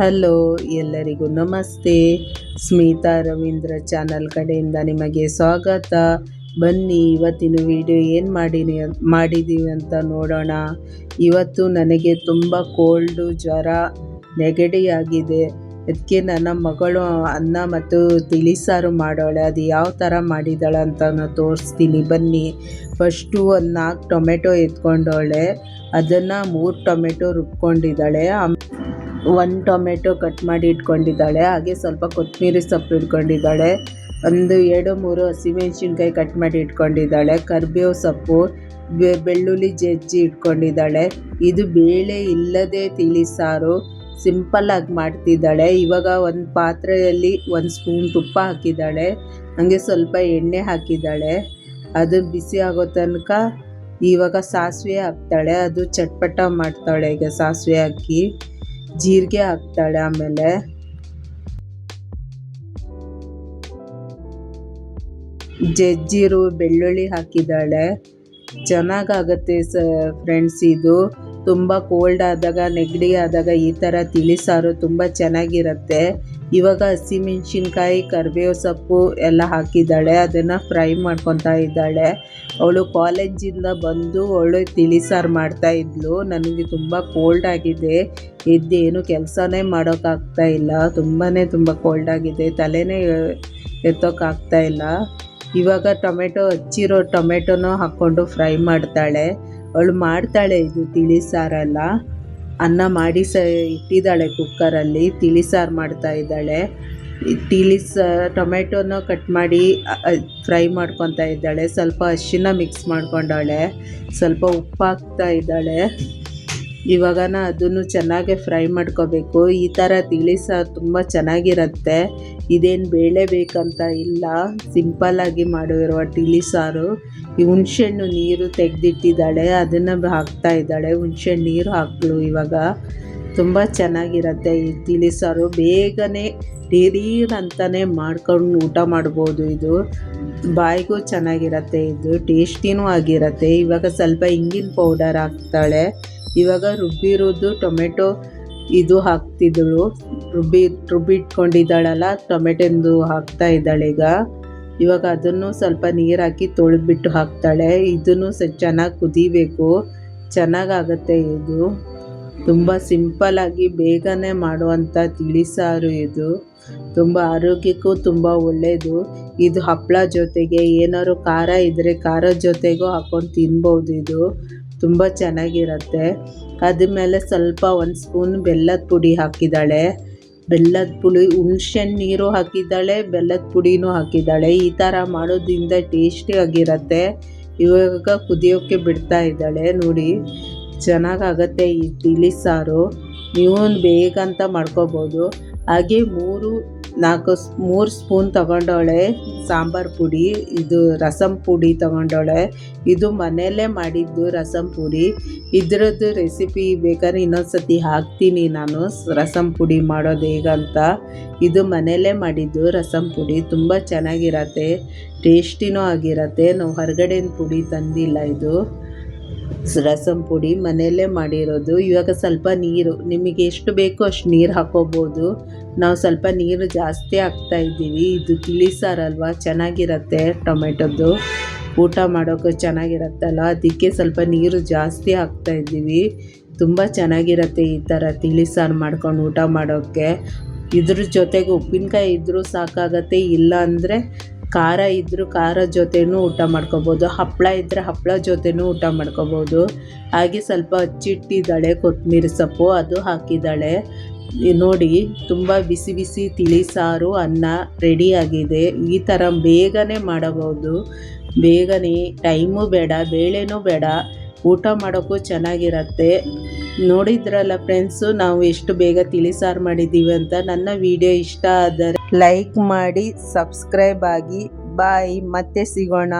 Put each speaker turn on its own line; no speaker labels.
Hello, ಎಲ್ಲರಿಗೂ ನಮಸ್ತೆ. Smita Ravindra channel ಕಡೆಯಿಂದ ನಿಮಗೆ ಸ್ವಾಗತ. ಬನ್ನಿ ಇವತ್ತಿನ ವಿಡಿಯೋ ಏನು ಮಾಡಿದ್ದೀವಿ ಅಂತ ನೋಡೋಣ. ಇವತ್ತು ನನಗೆ ತುಂಬ ಕೋಲ್ಡು, ಜ್ವರ, ನೆಗಡಿ ಆಗಿದೆ. ಅದಕ್ಕೆ ನನ್ನ ಮಗಳು ಅನ್ನ ಮತ್ತು ತಿಳಿಸಾರು ಮಾಡೋಳೆ. ಅದು ಯಾವ ಥರ ಮಾಡಿದ್ದಾಳೆ ಅಂತ ನಾನು ತೋರಿಸ್ತೀನಿ ಬನ್ನಿ. ಫಸ್ಟು ಒಂದು 4 ಟೊಮೆಟೊ ಎತ್ಕೊಂಡವಳೆ. ಅದನ್ನು 3 ಟೊಮೆಟೊ ರುಬ್ಕೊಂಡಿದ್ದಾಳೆ. 1 ಟೊಮೆಟೊ ಕಟ್ ಮಾಡಿ ಇಟ್ಕೊಂಡಿದ್ದಾಳೆ. ಹಾಗೆ ಸ್ವಲ್ಪ ಕೊತ್ತಂಬರಿ ಸೊಪ್ಪು ಇಟ್ಕೊಂಡಿದ್ದಾಳೆ. ಒಂದು 2-3 ಹಸಿಮೆಣಸಿನ್ಕಾಯಿ ಕಟ್ ಮಾಡಿ ಇಟ್ಕೊಂಡಿದ್ದಾಳೆ. ಕರಿಬೇವು ಸೊಪ್ಪು, ಬೆಳ್ಳುಳ್ಳಿ ಜಜ್ಜಿ ಇಟ್ಕೊಂಡಿದ್ದಾಳೆ. ಇದು ಬೇಳೆ ಇಲ್ಲದೆ ತಿಳಿಸಾರು, ಸಿಂಪಲ್ಲಾಗಿ ಮಾಡ್ತಿದ್ದಾಳೆ. ಇವಾಗ ಒಂದು ಪಾತ್ರೆಯಲ್ಲಿ 1 ಸ್ಪೂನ್ ತುಪ್ಪ ಹಾಕಿದ್ದಾಳೆ. ಹಾಗೆ ಸ್ವಲ್ಪ ಎಣ್ಣೆ ಹಾಕಿದ್ದಾಳೆ. ಅದು ಬಿಸಿ ಆಗೋ ತನಕ ಇವಾಗ ಸಾಸಿವೆ ಹಾಕ್ತಾಳೆ. ಅದು ಚಟ್ಪಟ ಮಾಡ್ತಾಳೆ. ಈಗ ಸಾಸಿವೆ ಹಾಕಿ ಜೀರಿಗೆ ಹಾಕ್ತಾಳೆ. ಆಮೇಲೆ ಜಜ್ಜಿರು ಬೆಳ್ಳುಳ್ಳಿ ಹಾಕಿದ್ದಾಳೆ. ಚೆನ್ನಾಗಾಗುತ್ತೆ ಫ್ರೆಂಡ್ಸ್. ಇದು ತುಂಬ ಕೋಲ್ಡ್ ಆದಾಗ, ನೆಗಡಿ ಆದಾಗ ಈ ಥರ ತಿಳಿಸಾರು ತುಂಬ ಚೆನ್ನಾಗಿರುತ್ತೆ. ಇವಾಗ ಹಸಿಮೆಣಸಿನ್ಕಾಯಿ, ಕರಿಬೇವು ಸೊಪ್ಪು ಎಲ್ಲ ಹಾಕಿದ್ದಾಳೆ. ಅದನ್ನು ಫ್ರೈ ಮಾಡ್ಕೊತಾ ಇದ್ದಾಳೆ. ಅವಳು ಕಾಲೇಜಿಂದ ಬಂದು ಅವಳು ತಿಳಿಸಾರು ಮಾಡ್ತಾಯಿದ್ಲು. ನನಗೆ ತುಂಬ ಕೋಲ್ಡ್ ಆಗಿದೆ, ಎದ್ದೇನು ಕೆಲಸನೇ ಮಾಡೋಕ್ಕಾಗ್ತಾ ಇಲ್ಲ. ತುಂಬ ಕೋಲ್ಡ್ ಆಗಿದೆ, ತಲೆನೇ ಎತ್ತೋಕ್ಕಾಗ್ತಾ ಇಲ್ಲ. ಇವಾಗ ಹಚ್ಚಿರೋ ಟೊಮೆಟೊನೂ ಹಾಕ್ಕೊಂಡು ಫ್ರೈ ಮಾಡ್ತಾಳೆ. ಅವಳು ಮಾಡ್ತಾಳೆ ಇದು ತಿಳಿಸಾರೆಲ್ಲ. ಅನ್ನ ಮಾಡಿ ಇಟ್ಟಿದ್ದಾಳೆ ಕುಕ್ಕರಲ್ಲಿ. ತಿಳಿಸಾರು ಮಾಡ್ತಾ ಇದ್ದಾಳೆ. ಟೊಮೆಟೊನ ಕಟ್ ಮಾಡಿ ಫ್ರೈ ಮಾಡ್ಕೊತಾ ಇದ್ದಾಳೆ. ಸ್ವಲ್ಪ ಅರಿಶಿನ ಮಿಕ್ಸ್ ಮಾಡ್ಕೊಂಡಾಳೆ. ಸ್ವಲ್ಪ ಉಪ್ಪು ಹಾಕ್ತಾ ಇದ್ದಾಳೆ. ಇವಾಗನ ಅದನ್ನು ಚೆನ್ನಾಗಿ ಫ್ರೈ ಮಾಡ್ಕೋಬೇಕು. ಈ ಥರ ತಿಳಿಸಾರು ತುಂಬ ಚೆನ್ನಾಗಿರುತ್ತೆ. ಇದೇನು ಬೇಳೆ ಬೇಕಂತ ಇಲ್ಲ, ಸಿಂಪಲ್ಲಾಗಿ ಮಾಡಿರುವ ತಿಳಿಸಾರು. ಈ ಹುಣಸೆಹಣ್ಣು ನೀರು ತೆಗೆದಿಟ್ಟಿದ್ದಾಳೆ, ಅದನ್ನು ಹಾಕ್ತಾ ಇದ್ದಾಳೆ. ಹುಣಸೆಹಣ್ಣು ನೀರು ಹಾಕ್ಲು. ಇವಾಗ ತುಂಬ ಚೆನ್ನಾಗಿರುತ್ತೆ ಈ ತಿಳಿಸಾರು. ಬೇಗನೆ ಅಂತಲೇ ಮಾಡ್ಕೊಂಡು ಊಟ ಮಾಡ್ಬೋದು. ಇದು ಬಾಯಿಗೂ ಚೆನ್ನಾಗಿರುತ್ತೆ, ಇದು ಟೇಸ್ಟಿನೂ ಆಗಿರುತ್ತೆ. ಇವಾಗ ಸ್ವಲ್ಪ ಇಂಗಿನ ಪೌಡರ್ ಹಾಕ್ತಾಳೆ. ಇವಾಗ ರುಬ್ಬಿರೋದು ಟೊಮೆಟೊ ಇದು ಹಾಕ್ತಿದ್ದಳು. ರುಬ್ಬಿಟ್ಕೊಂಡಿದ್ದಾಳಲ್ಲ ಟೊಮೆಟೊಂದು ಹಾಕ್ತಾ ಇದ್ದಾಳೆ. ಇವಾಗ ಅದನ್ನು ಸ್ವಲ್ಪ ನೀರು ಹಾಕಿ ತೊಳೆದ್ಬಿಟ್ಟು ಹಾಕ್ತಾಳೆ. ಇದನ್ನು ಚೆನ್ನಾಗಿ ಕುದಿಬೇಕು, ಚೆನ್ನಾಗಾಗುತ್ತೆ. ಇದು ತುಂಬ ಸಿಂಪಲ್ಲಾಗಿ ಬೇಗನೆ ಮಾಡುವಂಥ ತಿಳಿಸಾರು. ಇದು ತುಂಬ ಆರೋಗ್ಯಕ್ಕೂ ತುಂಬ ಒಳ್ಳೆಯದು. ಇದು ಹಪ್ಪಳ ಜೊತೆಗೆ, ಏನಾದ್ರು ಖಾರ ಇದ್ದರೆ ಖಾರದ ಜೊತೆಗೂ ಹಾಕ್ಕೊಂಡು ತಿನ್ಬೋದು. ಇದು ತುಂಬ ಚೆನ್ನಾಗಿರುತ್ತೆ. ಅದಾದಮೇಲೆ ಸ್ವಲ್ಪ 1 ಸ್ಪೂನ್ ಬೆಲ್ಲದ ಪುಡಿ ಹಾಕಿದ್ದಾಳೆ. ಬೆಲ್ಲದ ಪುಡಿ, ಹುಣಸೆಹಣ್ಣು ನೀರು ಹಾಕಿದ್ದಾಳೆ, ಬೆಲ್ಲದ ಪುಡಿನೂ ಹಾಕಿದ್ದಾಳೆ. ಈ ಥರ ಮಾಡೋದ್ರಿಂದ ಟೇಸ್ಟಿಯಾಗಿರುತ್ತೆ. ಇವಾಗ ಕುದಿಯೋಕ್ಕೆ ಬಿಡ್ತಾ ಇದ್ದಾಳೆ. ನೋಡಿ, ಚೆನ್ನಾಗಾಗತ್ತೆ ಈ ತಿಳಿಸಾರು. ನೀವು ಬೇಗ ಅಂತ ಮಾಡ್ಕೋಬೋದು. ಹಾಗೆ 3 ಸ್ಪೂನ್ ತಗೊಂಡವಳೆ ಸಾಂಬಾರು ಪುಡಿ. ಇದು ರಸಂ ಪುಡಿ ತಗೊಂಡವಳೆ. ಇದು ಮನೆಯಲ್ಲೇ ಮಾಡಿದ್ದು ರಸಂ ಪುಡಿ. ಇದರದ್ದು ರೆಸಿಪಿ ಬೇಕಾದ್ರೆ ಇನ್ನೊಂದ್ಸತಿ ಹಾಕ್ತೀನಿ ನಾನು, ರಸಂ ಪುಡಿ ಮಾಡೋದು ಹೇಗಂತ. ಇದು ಮನೆಯಲ್ಲೇ ಮಾಡಿದ್ದು ರಸಂ ಪುಡಿ. ತುಂಬ ಚೆನ್ನಾಗಿರತ್ತೆ, ಟೇಸ್ಟಿನೂ ಆಗಿರತ್ತೆ. ನಾವು ಹೊರಗಡೆಯಿಂದ ಪುಡಿ ತಂದಿಲ್ಲ. ಇದು ರಸಂ ಪುಡಿ ಮನೆಯಲ್ಲೇ ಮಾಡಿರೋದು. ಇವಾಗ ಸ್ವಲ್ಪ ನೀರು, ನಿಮಗೆ ಎಷ್ಟು ಬೇಕೋ ಅಷ್ಟು ನೀರು ಹಾಕ್ಕೋಬೋದು. ನಾವು ಸ್ವಲ್ಪ ನೀರು ಜಾಸ್ತಿ ಹಾಕ್ತಾ ಇದ್ದೀವಿ. ಇದು ತಿಳಿಸಾರಲ್ವ, ಚೆನ್ನಾಗಿರುತ್ತೆ. ಟೊಮೆಟೊದ್ದು ಊಟ ಮಾಡೋಕ್ಕೆ ಚೆನ್ನಾಗಿರತ್ತಲ್ಲ, ಅದಕ್ಕೆ ಸ್ವಲ್ಪ ನೀರು ಜಾಸ್ತಿ ಹಾಕ್ತಾ ಇದ್ದೀವಿ. ತುಂಬ ಚೆನ್ನಾಗಿರುತ್ತೆ ಈ ಥರ ತಿಳಿಸಾರು ಮಾಡ್ಕೊಂಡು ಊಟ ಮಾಡೋಕ್ಕೆ. ಇದ್ರ ಜೊತೆಗೆ ಉಪ್ಪಿನಕಾಯಿ ಇದ್ದರೂ ಸಾಕಾಗತ್ತೆ. ಇಲ್ಲ ಅಂದರೆ ಖಾರ ಇದ್ದರೂ ಖಾರದ ಜೊತೆನೂ ಊಟ ಮಾಡ್ಕೋಬೋದು. ಹಪ್ಪಳ ಇದ್ದರೆ ಹಪ್ಪಳ ಜೊತೆನೂ ಊಟ ಮಾಡ್ಕೋಬೋದು. ಹಾಗೆ ಸ್ವಲ್ಪ ಹಚ್ಚಿಟ್ಟಿದ್ದಾಳೆ ಕೊತ್ತಂಬರಿ ಸೊಪ್ಪು, ಅದು ಹಾಕಿದ್ದಾಳೆ. ನೋಡಿ, ತುಂಬ ಬಿಸಿ ಬಿಸಿ ತಿಳಿಸಾರು ಅನ್ನ ರೆಡಿಯಾಗಿದೆ. ಈ ಥರ ಬೇಗನೆ ಮಾಡಬಹುದು. ಬೇಗನೆ, ಟೈಮು ಬೇಡ, ಬೇಳೆನೂ ಬೇಡ, ಊಟ ಮಾಡೋಕ್ಕೂ ಚೆನ್ನಾಗಿರುತ್ತೆ. ನೋಡಿದ್ರಲ್ಲ ಫ್ರೆಂಡ್ಸು, ನಾವು ಎಷ್ಟು ಬೇಗ ತಿಳಿಸಾರು ಮಾಡಿದ್ದೀವಿ ಅಂತ. ನನ್ನ ವಿಡಿಯೋ ಇಷ್ಟ ಆದರೆ ಲೈಕ್ ಮಾಡಿ, ಸಬ್ಸ್ಕ್ರೈಬ್ ಆಗಿ. ಬಾಯ್, ಮತ್ತೆ ಸಿಗೋಣ.